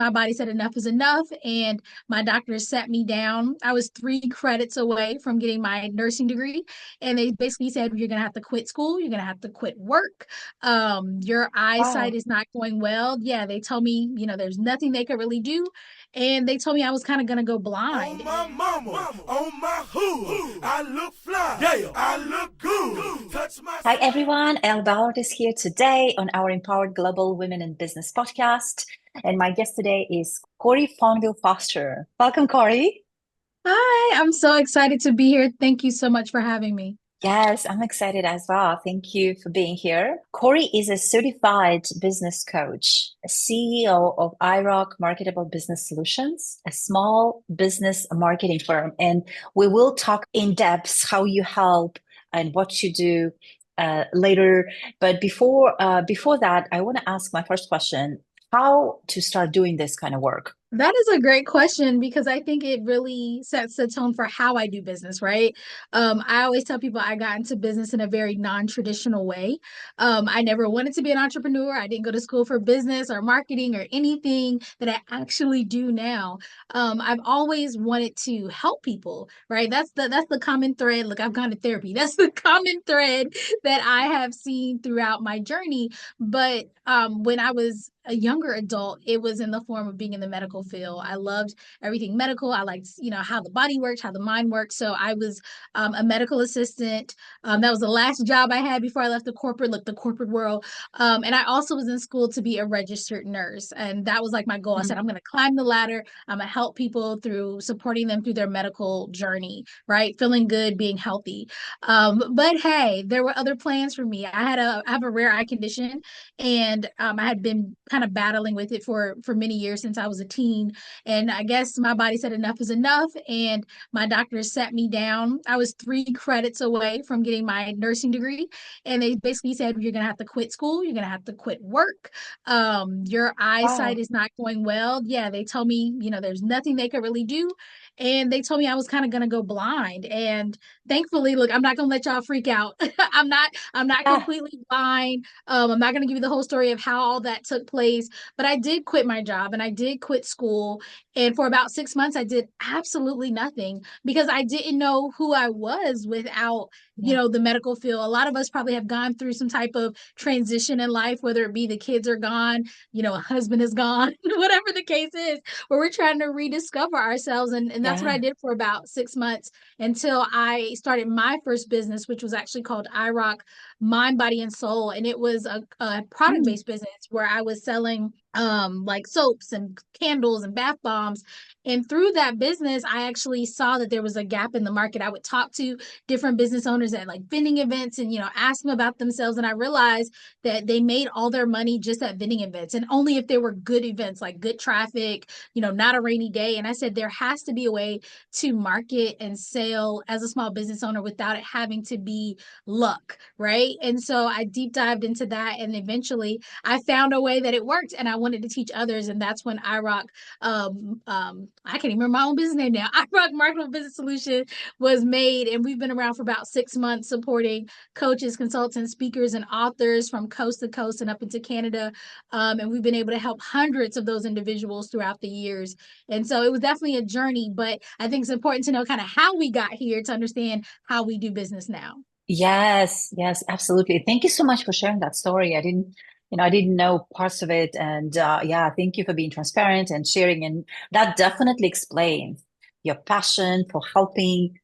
My body said enough is enough, and my doctor sat me down. I was 3 credits away from getting my nursing degree, and they basically said, you're going to have to quit school, you're going to have to quit work. Your eyesight Wow. is not going well. Yeah, they told me, there's nothing they could really do, and they told me I was kind of going to go blind. On my mama, on my hood, I look fly, yeah, I look good. Touch my Hi, everyone. Elle is here today on our Empowered Global Women in Business podcast. And my guest today is Cori Fonville Foster. Welcome, Cori. Hi, I'm so excited to be here. Thank you so much for having me. Yes, I'm excited as well. Thank you for being here. Cori is a certified business coach, a CEO of IROC Marketable Business Solutions, a small business marketing firm. And we will talk in depth how you help and what you do later. But before that, I want to ask my first question, how to start doing this kind of work? That is a great question because I think it really sets the tone for how I do business, right? I always tell people I got into business in a very non-traditional way. I never wanted to be an entrepreneur. I didn't go to school for business or marketing or anything that I actually do now. I've always wanted to help people, right? That's the common thread. Look, I've gone to therapy. That's the common thread that I have seen throughout my journey. But when I was a younger adult, it was in the form of being in the medical field. I loved everything medical. I liked, how the body works, how the mind works. So I was a medical assistant. That was the last job I had before I left the corporate world. And I also was in school to be a registered nurse. And that was like my goal. I said, I'm going to climb the ladder. I'm going to help people through supporting them through their medical journey, right? Feeling good, being healthy. But hey, there were other plans for me. I have a rare eye condition, and I had been kind of battling with it for many years since I was a teen. And I guess my body said enough is enough, and my doctor sat me down. I was 3 credits away from getting my nursing degree, and they basically said, you're going to have to quit school, you're going to have to quit work. Your eyesight Wow. is not going well. Yeah, they told me, there's nothing they could really do, and they told me I was kind of going to go blind. And thankfully, look, I'm not going to let y'all freak out. I'm not Yeah. completely blind. I'm not going to give you the whole story of how all that took place, but I did quit my job and I did quit school. And for about 6 months, I did absolutely nothing because I didn't know who I was without, Yeah. the medical field. A lot of us probably have gone through some type of transition in life, whether it be the kids are gone, a husband is gone, whatever the case is, where we're trying to rediscover ourselves. And that's what I Yeah. did for about 6 months until I started my first business, which was actually called IROC Mind, Body, and Soul. And it was a product Mm. based business where I was selling like soaps and candles and bath bombs. And through that business, I actually saw that there was a gap in the market. I would talk to different business owners at like vending events and, ask them about themselves. And I realized that they made all their money just at vending events, and only if they were good events, like good traffic, not a rainy day. And I said, there has to be a way to market and sell as a small business owner without it having to be luck, right? And so I deep dived into that, and eventually I found a way that it worked, and I wanted to teach others. And that's when IROC, I can't even remember my own business name now. IROC Marketable Business Solution was made, and we've been around for about 6 months supporting coaches, consultants, speakers, and authors from coast to coast and up into Canada. And we've been able to help hundreds of those individuals throughout the years. And so it was definitely a journey, but I think it's important to know kind of how we got here to understand how we do business now. Yes, yes, absolutely. Thank you so much for sharing that story. I didn't know parts of it. And yeah, thank you for being transparent and sharing. And that definitely explains your passion for helping,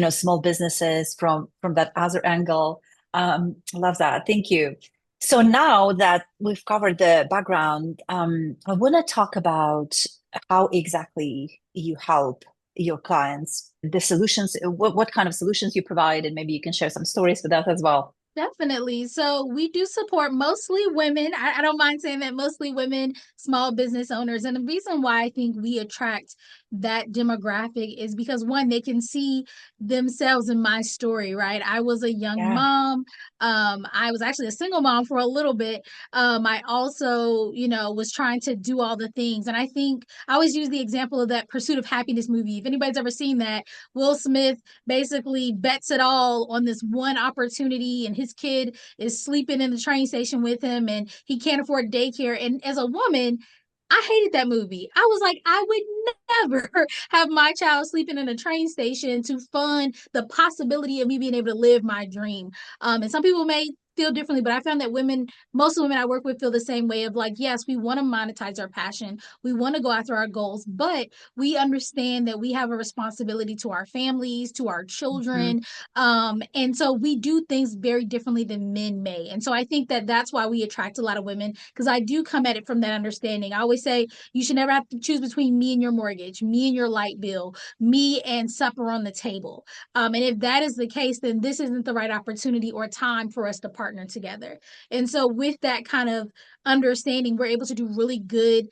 small businesses from that other angle. Love that. Thank you. So now that we've covered the background, I want to talk about how exactly you help your clients, the solutions, what kind of solutions you provide, and maybe you can share some stories with us as well. Definitely. So we do support mostly women. I don't mind saying that, mostly women, small business owners. And the reason why I think we attract that demographic is because, one, they can see themselves in my story, right? I was a young Yeah. mom. I was actually a single mom for a little bit. I also, was trying to do all the things. And I think I always use the example of that Pursuit of Happiness movie. If anybody's ever seen that, Will Smith basically bets it all on this one opportunity, and his kid is sleeping in the train station with him, and he can't afford daycare. And as a woman, I hated that movie. I was like, I would never have my child sleeping in a train station to fund the possibility of me being able to live my dream. And some people may feel differently, but I found that women, most of the women I work with feel the same way of like, yes, we want to monetize our passion. We want to go after our goals, but we understand that we have a responsibility to our families, to our Mhm. children. And so we do things very differently than men may. And so I think that that's why we attract a lot of women, because I do come at it from that understanding. I always say you should never have to choose between me and your mortgage, me and your light bill, me and supper on the table. And if that is the case, then this isn't the right opportunity or time for us to partner together. And so, with that kind of understanding, we're able to do really good,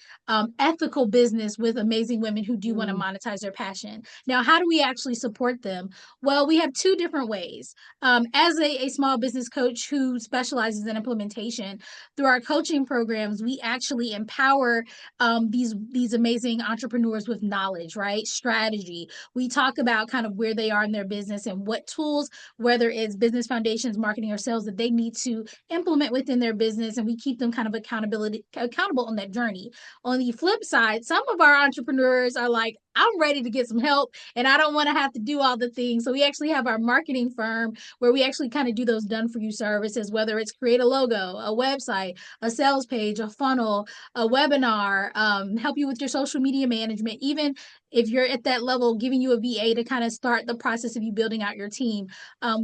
ethical business with amazing women who do want to Mm. monetize their passion. Now, how do we actually support them? Well, we have two different ways. As a small business coach who specializes in implementation, through our coaching programs, we actually empower these amazing entrepreneurs with knowledge, right? Strategy. We talk about kind of where they are in their business and what tools, whether it's business foundations, marketing, or sales, that they need to implement within their business, and we keep them kind of accountable on that journey. On the flip side, some of our entrepreneurs are like, I'm ready to get some help and I don't want to have to do all the things. So we actually have our marketing firm where we actually kind of do those done for you services, whether it's create a logo, a website, a sales page, a funnel, a webinar, help you with your social media management, even if you're at that level, giving you a VA to kind of start the process of you building out your team.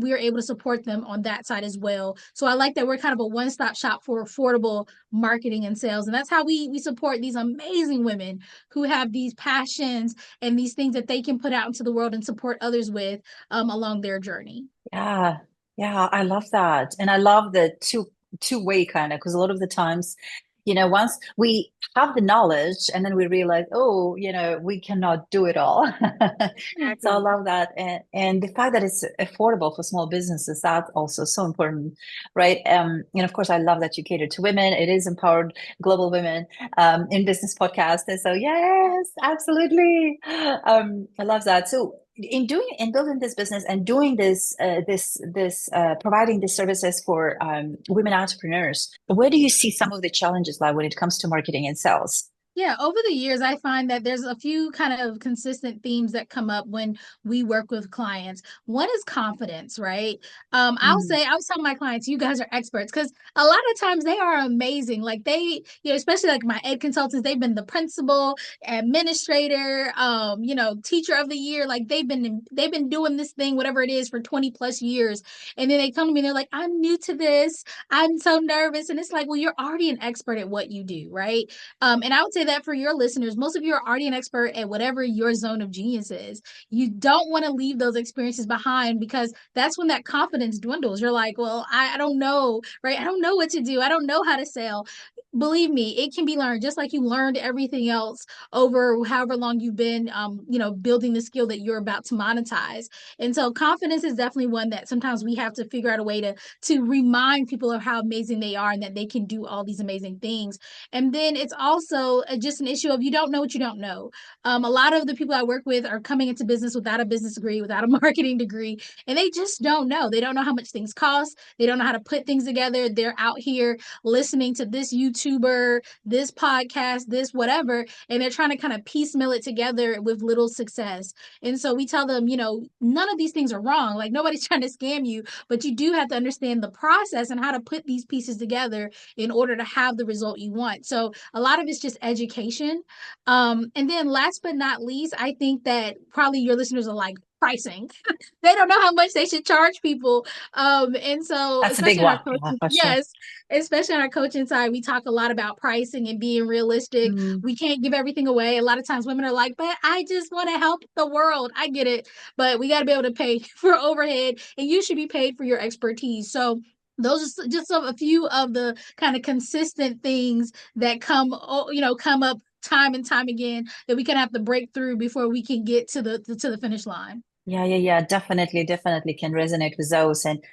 We are able to support them on that side as well. So I like that we're kind of a one-stop shop for affordable marketing and sales. And that's how we support these amazing women who have these passions and these things that they can put out into the world and support others with, along their journey. Yeah, yeah, I love that. And I love the two-way kind of, because a lot of the times, once we have the knowledge and then we realize, oh, we cannot do it all. So I Exactly. love that. And the fact that it's affordable for small businesses, that's also so important, right? And of course, I love that you cater to women. It is Empowered Global Women in Business podcast. And so, yes, absolutely. I love that. So in building this business and doing this providing these services for women entrepreneurs, where do you see some of the challenges lie when it comes to marketing and sales? Yeah, over the years, I find that there's a few kind of consistent themes that come up when we work with clients. One is confidence, right? Mm. I was telling my clients, you guys are experts, because a lot of times they are amazing. Like especially like my ed consultants, they've been the principal, administrator, teacher of the year. Like they've been doing this thing, whatever it is, for 20 plus years. And then they come to me and they're like, I'm new to this. I'm so nervous. And it's like, well, you're already an expert at what you do, right? And I would say that for your listeners, most of you are already an expert at whatever your zone of genius is. You don't want to leave those experiences behind, because that's when that confidence dwindles. You're like, well, I don't know, right? I don't know what to do. I don't know how to sell. Believe me, it can be learned, just like you learned everything else over however long you've been, building the skill that you're about to monetize. And so confidence is definitely one that sometimes we have to figure out a way to remind people of how amazing they are and that they can do all these amazing things. And then it's also just an issue of you don't know what you don't know. A lot of the people I work with are coming into business without a business degree, without a marketing degree, and they just don't know. They don't know how much things cost. They don't know how to put things together. They're out here listening to this YouTuber, this podcast, this whatever, and they're trying to kind of piecemeal it together with little success. And so we tell them, none of these things are wrong. Like nobody's trying to scam you, but you do have to understand the process and how to put these pieces together in order to have the result you want. So a lot of it's just education. And then last but not least, I think that probably your listeners are like, pricing. They don't know how much they should charge people. And so That's a big especially in our one. Yeah, coaching, for sure. yes, especially on our coaching side, we talk a lot about pricing and being realistic. Mm. We can't give everything away. A lot of times women are like, but I just want to help the world. I get it, but we got to be able to pay for overhead, and you should be paid for your expertise. So those are just a few of the kind of consistent things that come up time and time again, that we can have to break through before we can get to the finish line. Yeah, yeah, yeah. Definitely can resonate with those. And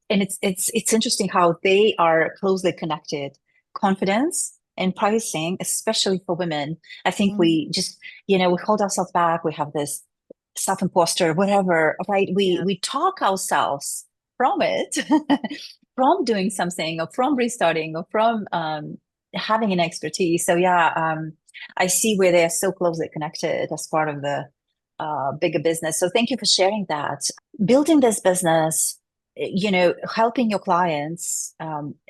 it's interesting how they are closely connected. Confidence and pricing, especially for women. I think Mhm. we just, we hold ourselves back. We have this self-imposter, whatever, right? We Yeah. we talk ourselves from it, from doing something, or from restarting, or from having an expertise. So yeah, I see where they are so closely connected as part of the bigger business. So thank you for sharing that. Building this business, helping your clients,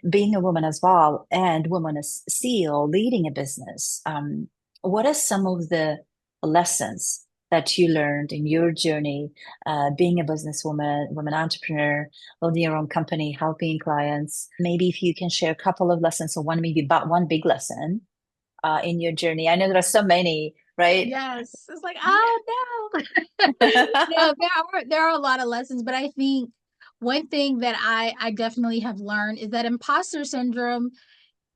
being a woman as well, and woman as CEO, leading a business. What are some of the lessons that you learned in your journey, being a businesswoman, woman entrepreneur, building your own company, helping clients? Maybe if you can share a couple of lessons, or one maybe about one big lesson in your journey. I know there are so many, right? Yes. It's like, oh no. No, there are a lot of lessons, but I think one thing that I definitely have learned is that imposter syndrome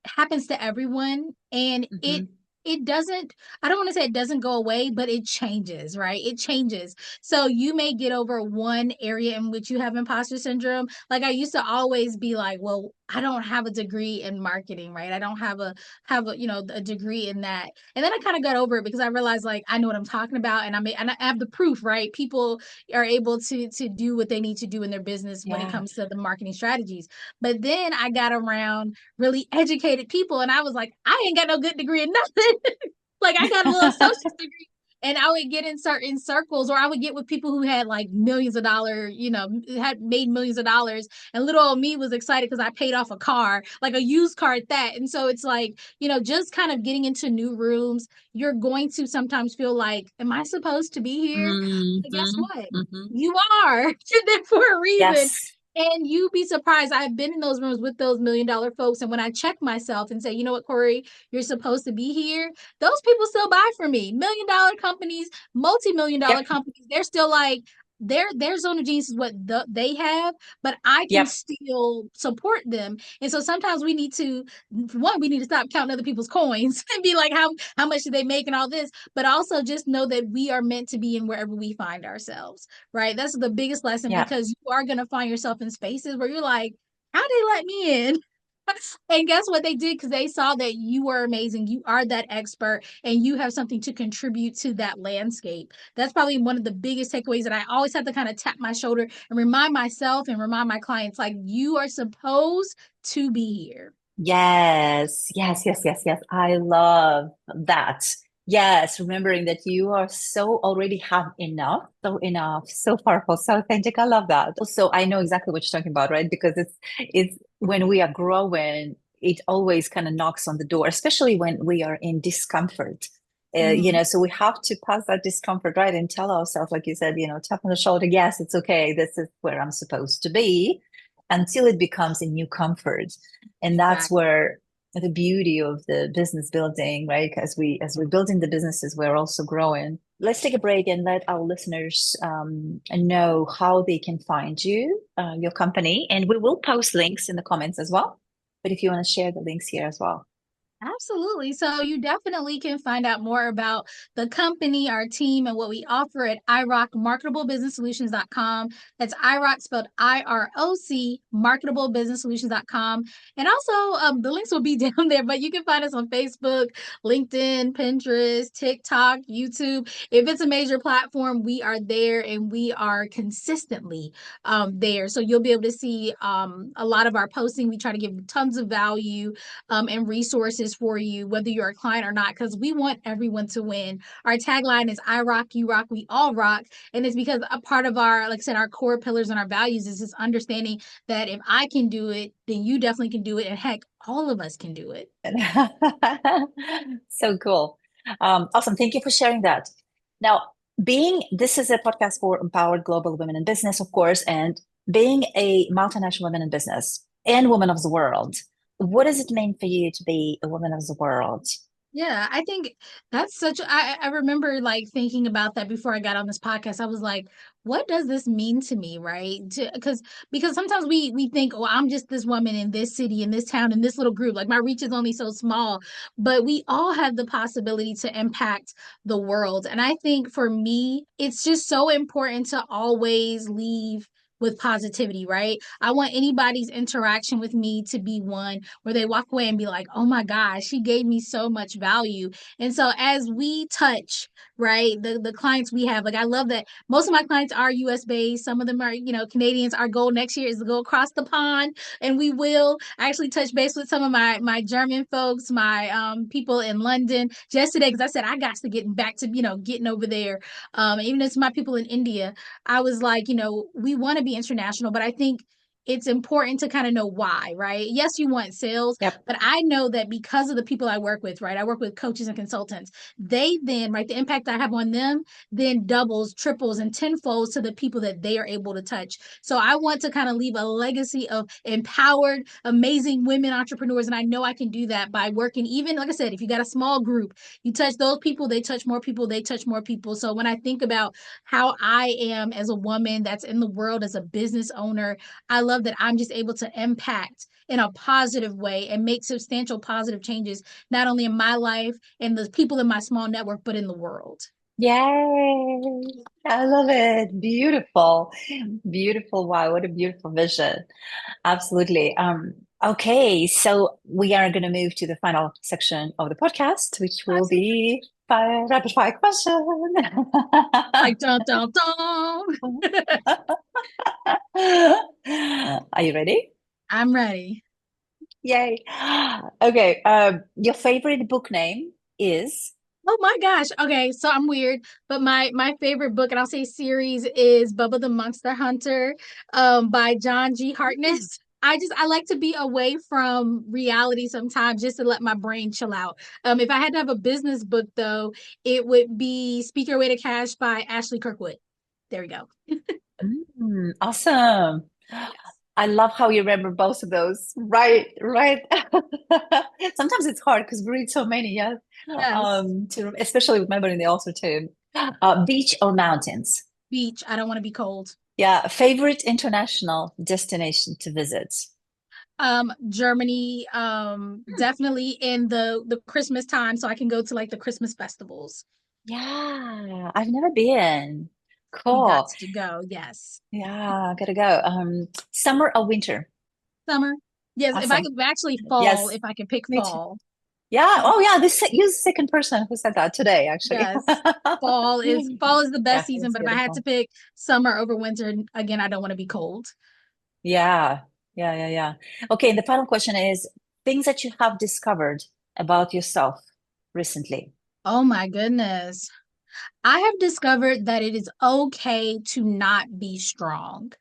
happens to everyone, and it Mhm. it doesn't, I don't want to say it doesn't go away, but it changes, right? It changes. So you may get over one area in which you have imposter syndrome. Like I used to always be like, well, I don't have a degree in marketing, right? I don't have a, a degree in that. And then I kind of got over it because I realized like I know what I'm talking about, and I have the proof, right? People are able to do what they need to do in their business when it Yeah. comes to the marketing strategies. But then I got around really educated people, and I was like, I ain't got no good degree in nothing. Like I got a little associate's degree, and I would get in certain circles, or I would get with people who had like millions of dollars, had made millions of dollars, and little old me was excited because I paid off a car, like a used car at that. And so it's like, just kind of getting into new rooms, you're going to sometimes feel like, am I supposed to be here? But guess Hmm. what? Hmm. You are. You're there for a reason. Yes. And you'd be surprised. I've been in those rooms with those $1 million folks. And when I check myself and say, you know what, Cori, you're supposed to be here, those people still buy from me. $1 million companies, multi-million dollar Yep. companies, they're still like, their zone of genius is what they have, but I can Yep. still support them. And so sometimes we need to, one, we need to stop counting other people's coins and be like, how much do they make and all this, but also just know that we are meant to be in wherever we find ourselves, right? That's the biggest lesson, Yeah. because you are going to find yourself in spaces where you're like, how they let me in? And guess what they did? Because they saw that you were amazing. You are that expert, and you have something to contribute to that landscape. That's probably one of the biggest takeaways that I always have to kind of tap my shoulder and remind myself and remind my clients, like, you are supposed to be here. Yes. Yes. Yes. Yes. Yes. I love that. Yes. Remembering that you are so already have enough, so powerful, so authentic. I love that. Also, I know exactly what you're talking about, right? Because it's when we are growing, it always kind of knocks on the door, especially when we are in discomfort. Mhm. So we have to pass that discomfort, right? And tell ourselves, like you said, tap on the shoulder, yes, it's okay. This is where I'm supposed to be, until it becomes a new comfort. And that's Exactly. where the beauty of the business building, right? As we're building the businesses, we're also growing. Let's take a break and let our listeners know how they can find you, your company, and we will post links in the comments as well. But if you want to share the links here as well. Absolutely. So you definitely can find out more about the company, our team, and what we offer at irocmarketablebusinesssolutions.com. That's IROC spelled IROC, marketablebusinesssolutions.com. And also, the links will be down there, but you can find us on Facebook, LinkedIn, Pinterest, TikTok, YouTube. If it's a major platform, we are there, and we are consistently there. So you'll be able to see a lot of our posting. We try to give tons of value and resources for you, whether you're a client or not, because we want everyone to win. Our tagline is I rock, you rock, we all rock. And it's because a part of our, like I said, our core pillars and our values is this understanding that if I can do it, then you definitely can do it. And heck, all of us can do it. So cool. Awesome. Thank you for sharing that. Now, this is a podcast for empowered global women in business, of course, and being a multinational woman in business and woman of the world, what does it mean for you to be a woman of the world? Yeah, I think that's I remember like thinking about that before I got on this podcast. I was like, what does this mean to me, right? Because sometimes we think, oh, I'm just this woman in this city, in this town, in this little group. Like my reach is only so small, but we all have the possibility to impact the world. And I think for me, it's just so important to always leave with positivity, right? I want anybody's interaction with me to be one where they walk away and be like, oh my gosh, she gave me so much value. And so as we touch, right, the clients we have, like I love that most of my clients are US based. Some of them are, Canadians. Our goal next year is to go across the pond, and we will actually touch base with some of my German folks, my people in London just today, because I said I got to get back to, getting over there. Even as my people in India, I was like, we want to be international, but I think it's important to kind of know why, right? Yes, you want sales, Yep. but I know that because of the people I work with, right? I work with coaches and consultants. They then, right, the impact I have on them then doubles, triples, and tenfolds to the people that they are able to touch. So I want to kind of leave a legacy of empowered, amazing women entrepreneurs. And I know I can do that by working, even like I said, if you got a small group, you touch those people, they touch more people, they touch more people. So when I think about how I am as a woman that's in the world as a business owner, I love that I'm just able to impact in a positive way and make substantial positive changes, not only in my life and the people in my small network, but in the world. Yay. I love it. Beautiful. Beautiful. Wow, what a beautiful vision. Absolutely. Okay, so we are going to move to the final section of the podcast, which will be rapid fire question. Like dun dun dun. Are you ready? I'm ready. Yay. Okay, your favorite book name is? Oh my gosh. Okay, so I'm weird, but my favorite book, and I'll say series, is Bubba the Monster Hunter, by John G. Hartness. I like to be away from reality sometimes just to let my brain chill out. If I had to have a business book though, it would be Speak Your Way to Cash by Ashley Kirkwood. There we go. Awesome. I love how you remember both of those. Right, right. Sometimes it's hard because we read so many, yeah. Yes. To especially remembering the author too. Beach or mountains? Beach. I don't want to be cold. Yeah, favorite international destination to visit? Germany, definitely in the Christmas time, so I can go to like the Christmas festivals. Yeah, I've never been. You got Cool. to go. Yes. Yeah, gotta go. Summer or winter? Summer. Yes, if I Awesome. could actually fall, Yes, if I could pick me too. fall. Yeah. Oh, yeah. You're the second person who said that today, actually. Yes. Fall is the best Yeah, season, it's but if I had to beautiful. pick summer over winter, again, I don't want to be cold. Yeah, yeah, yeah, yeah. Okay, and the final question is things that you have discovered about yourself recently. Oh my goodness. I have discovered that it is okay to not be strong.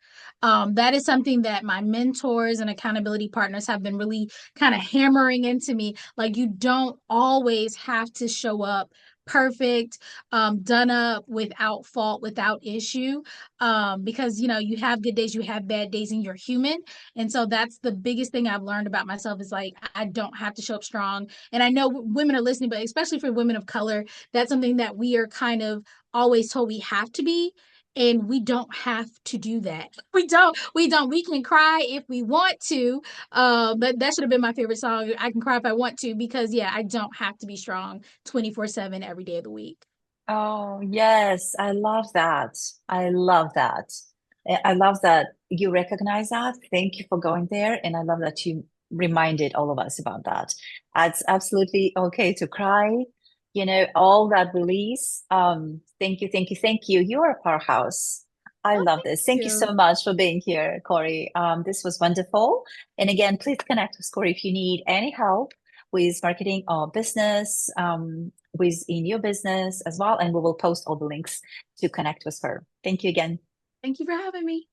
That is something that my mentors and accountability partners have been really kind of hammering into me. Like, you don't always have to show up perfect, done up, without fault, without issue. Because, you have good days, you have bad days, and you're human. And so that's the biggest thing I've learned about myself is like, I don't have to show up strong. And I know women are listening, but especially for women of color, that's something that we are kind of always told we have to be, and we don't have to do that. We can cry if we want to. But that should have been my favorite song. I can cry if I want to, because yeah, I don't have to be strong 24/7 every day of the week. Oh, yes, I love that. I love that. I love that you recognize that. Thank you for going there. And I love that you reminded all of us about that. It's absolutely okay to cry, all that release. Thank you, thank you, thank you. You are a powerhouse. I Oh, love thank this. Thank you so you. much for being here, Cori. This was wonderful. And again, please connect with Cori if you need any help with marketing or business. Within your business as well. And we will post all the links to connect with her. Thank you again. Thank you for having me.